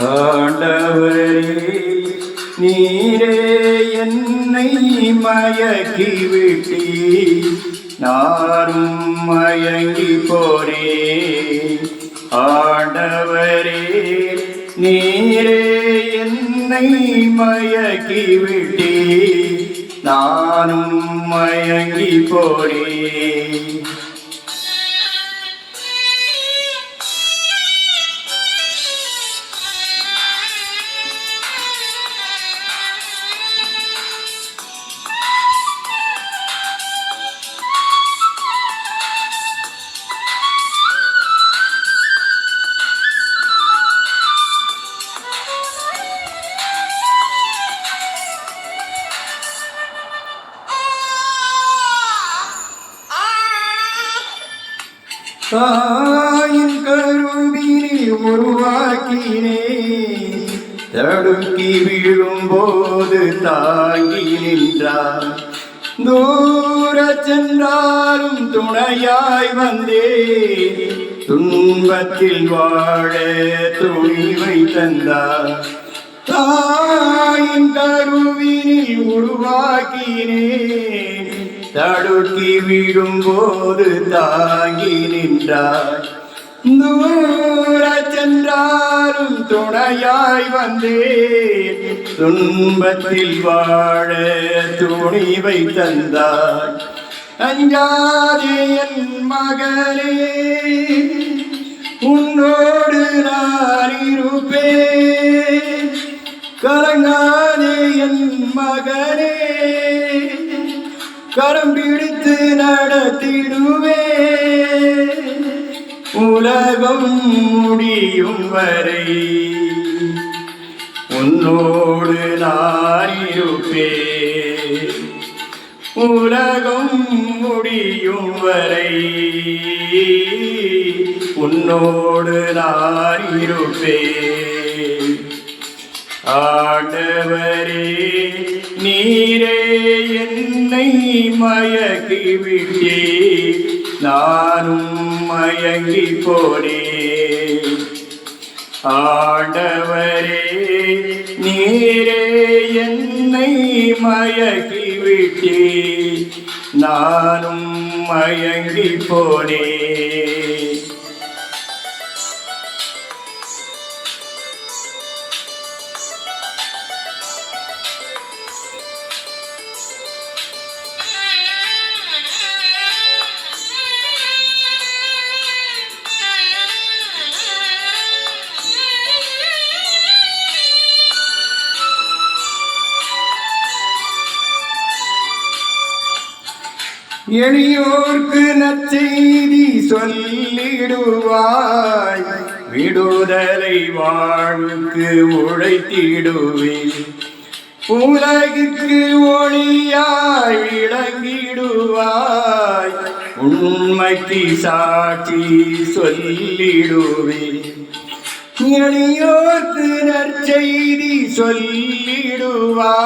ஆண்டவரே நீரே என்னை மயக்கி விட்டி நானும் மயங்கி போனேன். ஆண்டவரே நீரே என்னை மயக்கி விட்டி நானும் மயங்கி போனேன். தாயின் கருவினை உருவாக்கினே தடுக்கி விழும்போது தாங்கி நின்றார். தூர சென்றாலும் துணையாய் வந்தே துன்பத்தில் வாழ துணிவை தந்தார். தாயின் கருவினை உருவாக்கினே தடுக்கி விழும்போது தாங்கி நின்றார். தூர சென்றாலும் துணையாய் வந்தே துன்பத்தில் வாழ துணிவை தந்தார். அஞ்சாதே என் மகனே உன்னோடு நான் இருப்பேன். கலங்காதே என் மகனே கரம் பிடித்து நடத்திடுவே. உலகம் முடியும் வரை உன்னோடு நான் இருப்பேன். உலகம் முடியும் வரை உன்னோடு நான் இருப்பேன். ஆண்டவரே நீரே என்னை மயக்கி விட்டே நானும் மயங்கி போனேன். ஆண்டவரே நீரே என்னை மயக்கி விட்டே நானும் மயங்கி போனேன். எளியோர்க்கு நற்செய்தி சொல்லிடுவாய். விடுதலை வாழ்வுக்கு உழைத்திடுவேன். உலகிற்கு ஒளியாய் விளங்கிடுவாய். உண்மைக்கு சாட்சி சொல்லிடுவேன். எளியோர்க்கு நற்செய்தி சொல்லிடுவாய்.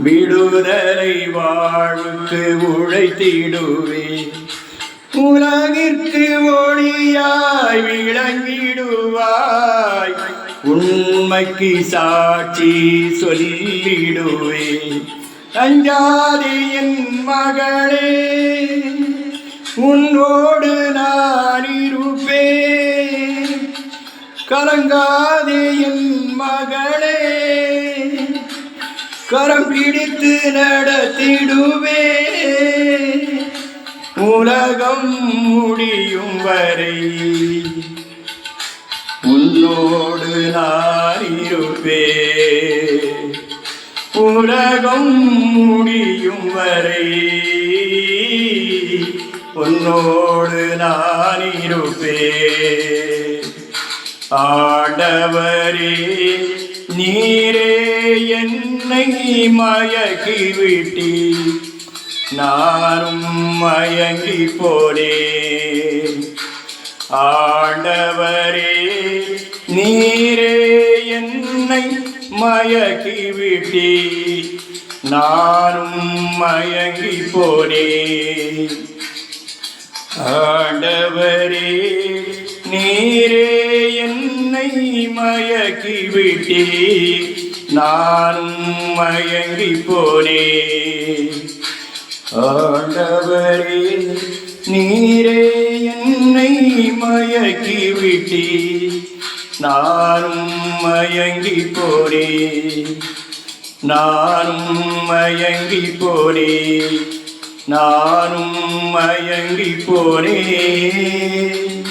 விடுதலை வாழ்வுக்கு உழைத்திடுவேன். உலகிற்கு ஒளியாய் விளங்கிடுவாய். உண்மைக்கு சாட்சி சொல்லிடுவேன். அஞ்சாதே என் மகளே உன்னோடு நான் இருப்பேன். கலங்காதே என் மகளே கரம் பிடித்து நடத்திடுவே. உலகம் முடியும் வரை உன்னோடு நான் இருப்பேன். உலகம் முடியும் வரை உன்னோடு நான் இருப்பேன். ஆண்டவரே நீரே என்னை மயக்கி விட்டி நானும் மயங்கி போனேன். ஆண்டவரே நீரே என்னை மயக்கி விட்டி நானும் மயங்கி போனேன். ஆண்டவரே நீரே என்னை என்னை மயக்கி விட்டே நானும் மயங்கி போனேன். ஆண்டவரே நீரே என்னை மயக்கி விட்டே நானும் மயங்கி போனேன். நானும் மயங்கி போனேன். நானும் மயங்கி போனேன்.